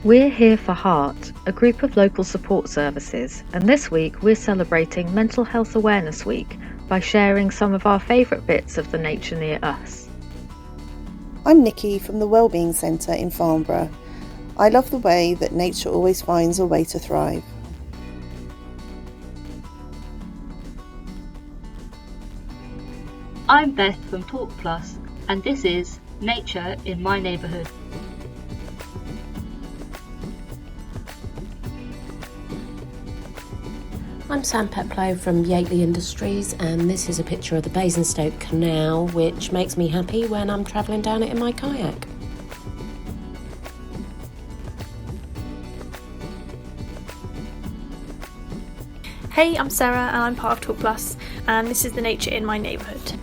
We're here for Heart, a group of local support services, and this week we're celebrating Mental Health Awareness Week by sharing some of our favourite bits of the nature near us. I'm Nikki from the Wellbeing Centre in Farnborough. I love the way that nature always finds a way to thrive. I'm Beth from Talk Plus, and this is Nature in My Neighbourhood. I'm Sam Peplow from Yateley Industries, and this is a picture of the Basingstoke Canal, which makes me happy when I'm travelling down it in my kayak. Hey, I'm Sarah and I'm part of Talk Plus, and this is the Nature in My Neighbourhood.